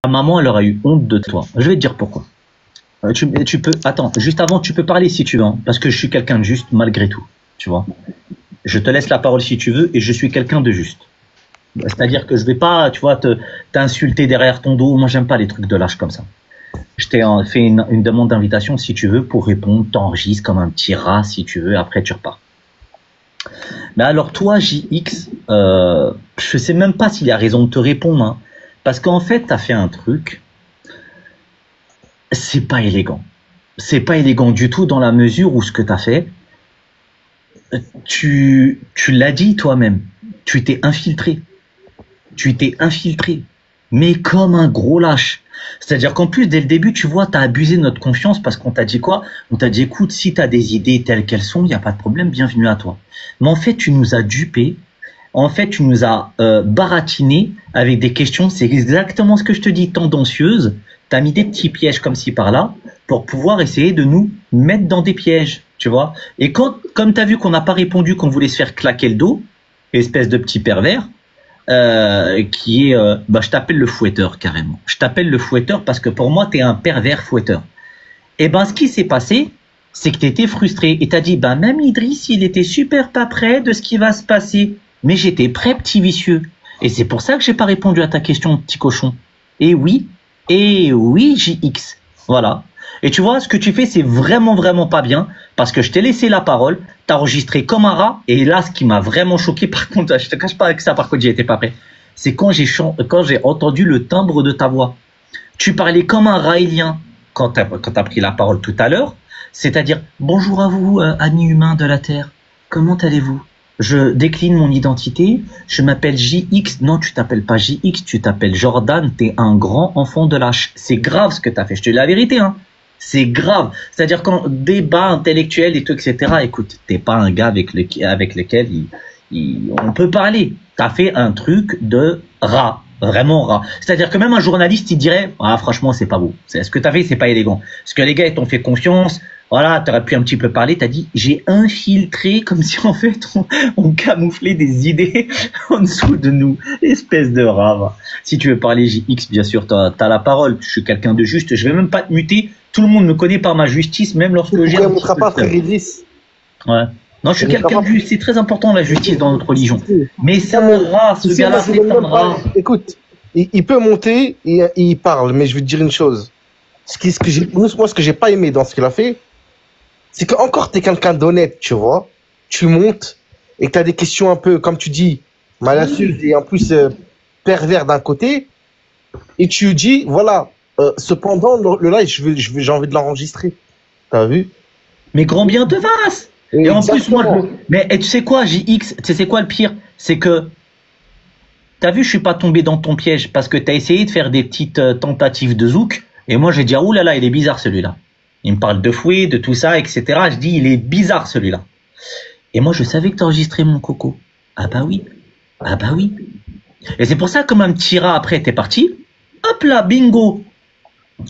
maman, elle aura eu honte de toi. Je vais te dire pourquoi. Tu peux, attends, juste avant, tu peux parler si tu veux, hein, parce que je suis quelqu'un de juste malgré tout, tu vois. Je te laisse la parole si tu veux, et je suis quelqu'un de juste. C'est-à-dire que je vais pas, tu vois, t'insulter derrière ton dos. Moi, j'aime pas les trucs de lâche comme ça. Je t'ai fait une demande d'invitation si tu veux pour répondre. T'enregistres comme un petit rat si tu veux. Après, tu repars. Mais alors, toi, JX, je sais même pas s'il y a raison de te répondre, hein, parce qu'en fait, t'as fait un truc. C'est pas élégant. C'est pas élégant du tout dans la mesure où ce que t'as fait, tu l'as dit toi-même. Tu t'es infiltré. Tu t'es infiltré, mais comme un gros lâche. C'est-à-dire qu'en plus, dès le début, tu vois, tu as abusé de notre confiance parce qu'on t'a dit quoi? On t'a dit, écoute, si tu as des idées telles qu'elles sont, il n'y a pas de problème, bienvenue à toi. Mais en fait, tu nous as dupés. En fait, tu nous as baratiné avec des questions, c'est exactement ce que je te dis, tendancieuses. Tu as mis des petits pièges comme ci par-là pour pouvoir essayer de nous mettre dans des pièges, tu vois. Et comme tu as vu qu'on n'a pas répondu, qu'on voulait se faire claquer le dos, espèce de petit pervers, qui est, je t'appelle le fouetteur carrément. Je t'appelle le fouetteur parce que pour moi, t'es un pervers fouetteur. Et ce qui s'est passé, c'est que t'étais frustré et t'as dit, même Idriss, il était super pas prêt de ce qui va se passer. Mais j'étais prêt, petit vicieux. Et c'est pour ça que j'ai pas répondu à ta question, petit cochon. Et oui, JX. Voilà. Et tu vois, ce que tu fais, c'est vraiment, vraiment pas bien, parce que je t'ai laissé la parole, t'as enregistré comme un rat, et là, ce qui m'a vraiment choqué, par contre, je te cache pas avec ça, par contre, j'y étais pas prêt, c'est quand j'ai entendu le timbre de ta voix. Tu parlais comme un raélien quand t'as pris la parole tout à l'heure, c'est-à-dire, bonjour à vous, amis humains de la Terre, comment allez-vous? Je décline mon identité, je m'appelle JX, non, tu t'appelles pas JX, tu t'appelles Jordan, t'es un grand enfant de lâche. C'est grave ce que t'as fait, je te dis la vérité, hein. C'est grave. C'est-à-dire qu'en débat intellectuel et tout, etc., écoute, t'es pas un gars avec lequel on peut parler. T'as fait un truc de rat. Vraiment rat. C'est-à-dire que même un journaliste, il dirait, franchement, c'est pas beau. Ce que t'as fait, c'est pas élégant. Parce que les gars, ils t'ont fait confiance. Voilà, t'aurais pu un petit peu parler. T'as dit, j'ai infiltré comme si en fait, on camouflait des idées en dessous de nous. Espèce de rat. Si tu veux parler JX, bien sûr, t'as la parole. Je suis quelqu'un de juste. Je vais même pas te muter. Tout le monde me connaît par ma justice, même lorsque j'ai. Ne montrera pas, frère Idriss. Ouais. Non, je suis quelqu'un de juste. C'est très important la justice dans notre religion. Mais c'est un rat, ce gars-là, c'est un rat. Écoute, il peut monter et il parle, mais je vais te dire une chose. Moi, ce que j'ai pas aimé dans ce qu'il a fait, c'est que encore t'es quelqu'un d'honnête, tu vois. Tu montes et que t'as des questions un peu, comme tu dis, malicieuses et en plus pervers d'un côté, et tu dis, voilà. Cependant, le live, j'ai envie de l'enregistrer. T'as vu? Mais grand bien te fasse. Et en plus, moi, mais tu sais quoi, JX, tu sais quoi le pire? C'est que, t'as vu, je suis pas tombé dans ton piège parce que t'as essayé de faire des petites tentatives de zouk. Et moi, j'ai dit, oh là là, il est bizarre celui-là. Il me parle de fouet, de tout ça, etc. Je dis, il est bizarre celui-là. Et moi, je savais que t'enregistrais mon coco. Ah bah oui. Ah bah oui. Et c'est pour ça, comme un petit rat après, t'es parti. Hop là, bingo.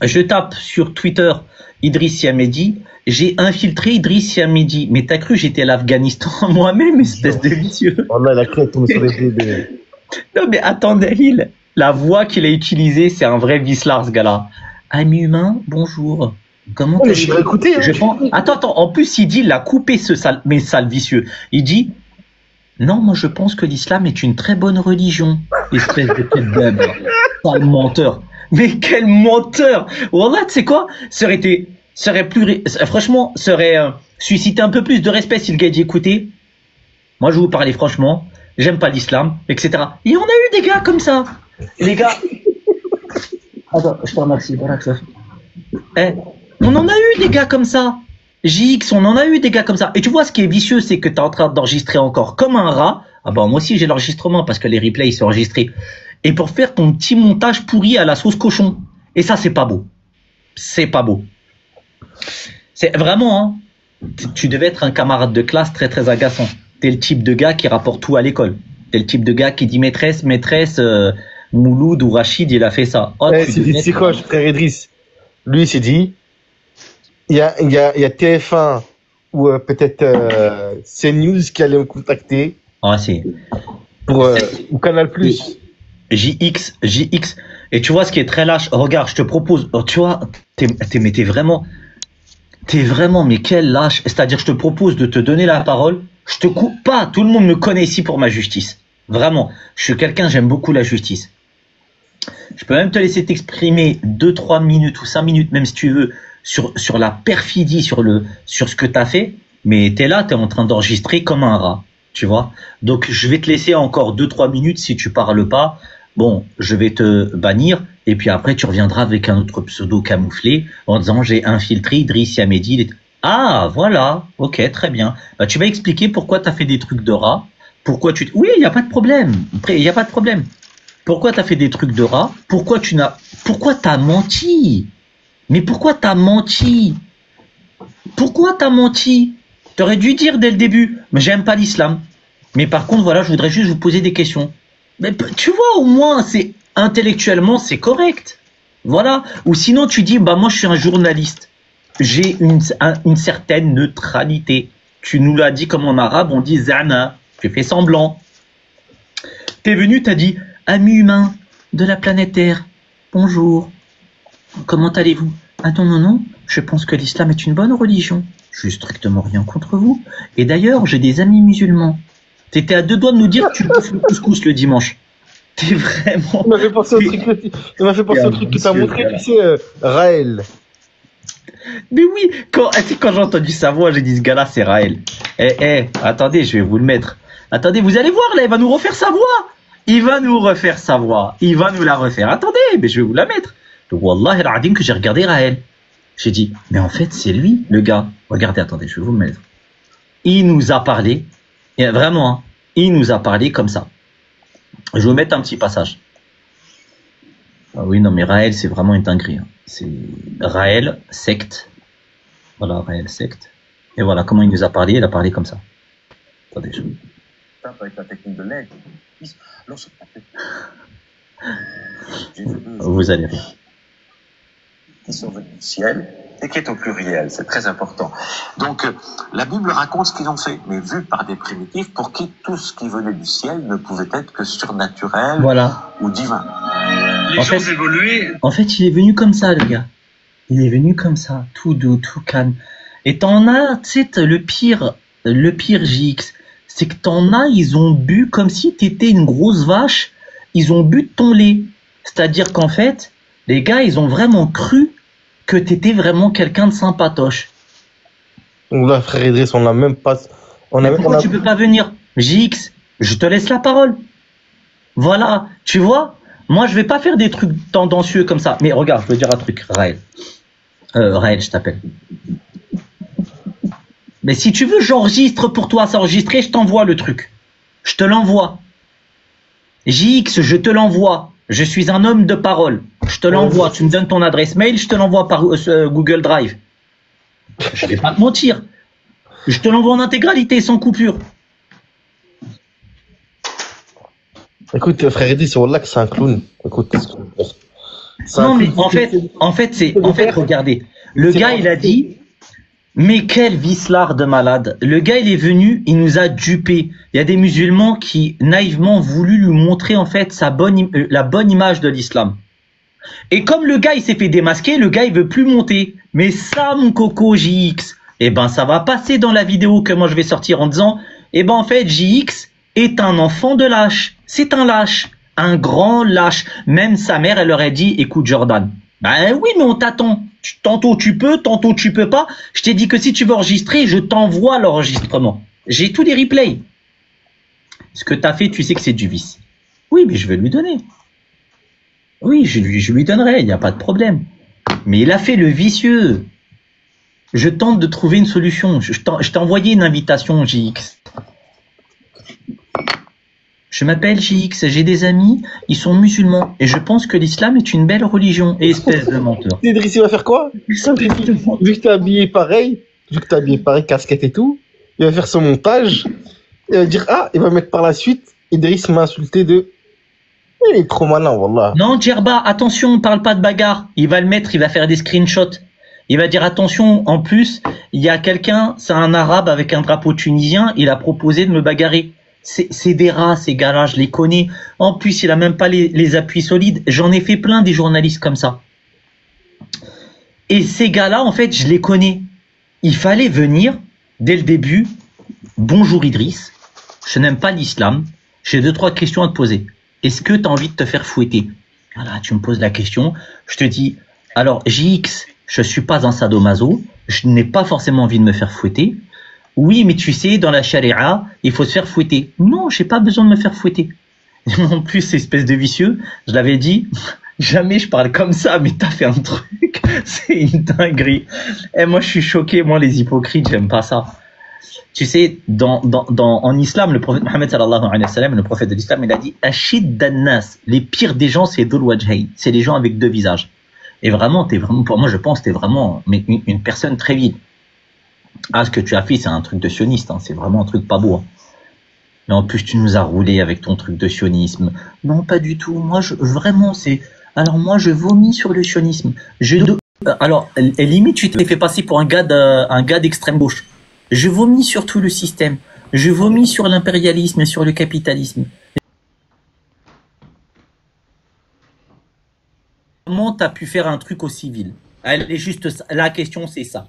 Je tape sur Twitter Idriss Yamedi, j'ai infiltré Idriss Yamedi. Mais t'as cru j'étais l'Afghanistan moi-même, espèce de vicieux. Oh là, la clé tombe sur les bébés. Non mais attendez, la voix qu'il a utilisée, c'est un vrai vicelard ce gars-là. Ami humain, bonjour. Comment t'as écouté Attends, en plus il dit, il a coupé ce sale vicieux. Il dit, non, moi je pense que l'islam est une très bonne religion. Espèce de tête d'œuvre. Sale menteur. Mais quel menteur! Wallah, tu sais quoi? Franchement, ça aurait suscité un peu plus de respect si le gars dit, écoutez, moi je vais vous parler franchement, j'aime pas l'islam, etc. Et on a eu des gars comme ça. Les gars. Attends, je te remercie, Barak. On en a eu des gars comme ça. JX, on en a eu des gars comme ça. Et tu vois, ce qui est vicieux, c'est que t'es en train d'enregistrer encore comme un rat. Moi aussi j'ai l'enregistrement parce que les replays ils sont enregistrés. Et pour faire ton petit montage pourri à la sauce cochon. Et ça, c'est pas beau. C'est pas beau. C'est vraiment, hein. Tu devais être un camarade de classe très, très agaçant. T'es le type de gars qui rapporte tout à l'école. T'es le type de gars qui dit maîtresse, Mouloud ou Rachid, il a fait ça. C'est quoi, frère Idriss? Lui, il s'est dit, il y a TF1 ou peut-être CNews qui allait me contacter. Ah, si. Ou Canal+. JX, Et tu vois ce qui est très lâche. Regarde, je te propose. Oh, tu vois, mais t'es vraiment, mais quel lâche. C'est-à-dire, je te propose de te donner la parole. Je te coupe pas. Tout le monde me connaît ici pour ma justice. Vraiment. Je suis quelqu'un, j'aime beaucoup la justice. Je peux même te laisser t'exprimer 2-3 minutes ou 5 minutes, même si tu veux, sur la perfidie, sur ce que t'as fait. Mais t'es là, t'es en train d'enregistrer comme un rat. Tu vois? Donc, je vais te laisser encore 2-3 minutes si tu parles pas. Bon, je vais te bannir. Et puis après, tu reviendras avec un autre pseudo camouflé en disant j'ai infiltré Idriss Yamedi. Ah, voilà. Ok, très bien. Bah, tu vas expliquer pourquoi tu as fait des trucs de rat. Pourquoi tu... Oui, il n'y a pas de problème. Il n'y a pas de problème. Pourquoi tu as fait des trucs de rat? Pourquoi t'as menti? Mais pourquoi t'as menti? Pourquoi t'as menti? T'aurais dû dire dès le début, mais j'aime pas l'islam. Mais par contre, voilà, je voudrais juste vous poser des questions. Mais tu vois, au moins, c'est intellectuellement, c'est correct. Voilà. Ou sinon, tu dis, bah moi, je suis un journaliste. J'ai une certaine neutralité. Tu nous l'as dit comme en arabe, on dit zana. Tu fais semblant. T'es venu, t'as dit, amis humains de la planète Terre, bonjour. Comment allez-vous? Ah non, non, non, je pense que l'islam est une bonne religion. Je n'ai strictement rien contre vous. Et d'ailleurs, j'ai des amis musulmans. T'étais à deux doigts de nous dire que tu bouffes le couscous le dimanche. T'es vraiment... Il m'a fait penser au truc que t'as montré, tu sais, Raël. Mais oui, quand j'ai entendu sa voix, j'ai dit, ce gars-là, c'est Raël. Attendez, je vais vous le mettre. Attendez, vous allez voir, là, il va nous refaire sa voix. Il va nous refaire sa voix. Il va nous la refaire. Attendez, mais je vais vous la mettre. Donc, Wallah, el-Adim, que j'ai regardé Raël. J'ai dit, mais en fait, c'est lui, le gars. Regardez, attendez, je vais vous le mettre. Il nous a parlé, et vraiment, hein, il nous a parlé comme ça. Je vais vous mettre un petit passage. Ah oui, non, mais Raël, c'est vraiment une dinguerie. Hein. C'est Raël, secte. Voilà, Raël, secte. Et voilà comment il nous a parlé. Il a parlé comme ça. Attendez, je... Avec la technique de l'aigle. Vous allez rire. Qui sont venus du ciel et qui est au pluriel, c'est très important. Donc, la Bible raconte ce qu'ils ont fait, mais vu par des primitifs pour qui tout ce qui venait du ciel ne pouvait être que surnaturel voilà. Ou divin. Les choses évoluaient. En fait, il est venu comme ça, le gars. Il est venu comme ça, tout doux, tout calme. Et t'en as, tu sais, le pire JX, c'est que t'en as, ils ont bu comme si t'étais une grosse vache, ils ont bu de ton lait. C'est-à-dire qu'en fait, les gars, ils ont vraiment cru que t'étais vraiment quelqu'un de sympatoche. Là, frère Idriss, on n'a même pas... Pourquoi tu peux pas venir? JX, je te laisse la parole. Voilà, tu vois, moi je vais pas faire des trucs tendancieux comme ça. Mais regarde, je veux dire un truc, Raël. Raël, je t'appelle. Mais si tu veux, j'enregistre pour toi, c'est enregistré, je t'envoie le truc. Je te l'envoie. JX, je te l'envoie. Je suis un homme de parole. Je te l'envoie. Tu me donnes ton adresse mail, je te l'envoie par Google Drive. Je vais pas te mentir. Je te l'envoie en intégralité, sans coupure. Écoute, frère Idriss, Wallah que c'est un clown. Écoute, non, mais en fait, regardez. Le gars, il a dit, mais quel vicelard de malade. Le gars, il est venu, il nous a dupé. Il y a des musulmans qui, naïvement, voulu lui montrer, en fait, la bonne image de l'islam. Et comme le gars, il s'est fait démasquer, le gars, il veut plus monter. Mais ça, mon coco JX, eh ben, ça va passer dans la vidéo que moi, je vais sortir en disant, eh ben, en fait, JX est un enfant de lâche. C'est un lâche. Un grand lâche. Même sa mère, elle aurait dit, écoute, Jordan. Ben oui, mais on t'attend. Tantôt tu peux, tantôt tu peux pas. Je t'ai dit que si tu veux enregistrer, je t'envoie l'enregistrement. J'ai tous les replays. Ce que t'as fait, tu sais que c'est du vice. Oui, mais je vais lui donner. Oui, je lui donnerai, il n'y a pas de problème. Mais il a fait le vicieux. Je tente de trouver une solution. Je t'ai envoyé une invitation, JX. Je m'appelle JX, j'ai des amis, ils sont musulmans. Et je pense que l'islam est une belle religion. Et espèce de menteur. Idriss, il va faire quoi? Vu que t'es habillé pareil, casquette et tout, il va faire son montage. Il va dire, il va mettre par la suite, Idriss m'a insulté de... Il est trop malin, wallah. Non, Djerba, attention, on parle pas de bagarre. Il va le mettre, il va faire des screenshots. Il va dire, attention, en plus, il y a quelqu'un, c'est un arabe avec un drapeau tunisien, il a proposé de me bagarrer. C'est des rats, ces gars-là, je les connais. En plus, il a même pas les appuis solides. J'en ai fait plein des journalistes comme ça. Et ces gars-là, en fait, je les connais. Il fallait venir dès le début. Bonjour Idriss, je n'aime pas l'islam. J'ai 2-3 questions à te poser. Est-ce que tu as envie de te faire fouetter? Voilà, tu me poses la question. Je te dis, alors JX, je suis pas un sadomaso. Je n'ai pas forcément envie de me faire fouetter. Oui, mais tu sais, dans la charia, il faut se faire fouetter. Non, j'ai pas besoin de me faire fouetter. En plus, espèce de vicieux, je l'avais dit, jamais je parle comme ça, mais t'as fait un truc, c'est une dinguerie. Et moi, je suis choqué, moi, les hypocrites, j'aime pas ça. Tu sais, en islam, le prophète Mohammed sallallahu alayhi wa sallam, le prophète de l'islam, il a dit, Ashid dan-nas, les pires des gens, c'est Dhul Wajhayn, c'est les gens avec deux visages. Et vraiment, pour moi, je pense, t'es vraiment une personne très vile. Ah, ce que tu as fait, c'est un truc de sioniste, hein. C'est vraiment un truc pas beau. Hein. Mais en plus, tu nous as roulé avec ton truc de sionisme. Non, pas du tout. Moi, vraiment, c'est. Alors, moi, je vomis sur le sionisme. Alors, limite, tu t'es fait passer pour un gars d'extrême gauche. Je vomis sur tout le système. Je vomis sur l'impérialisme et sur le capitalisme. Comment t'as pu faire un truc aussi vil? La question, c'est ça.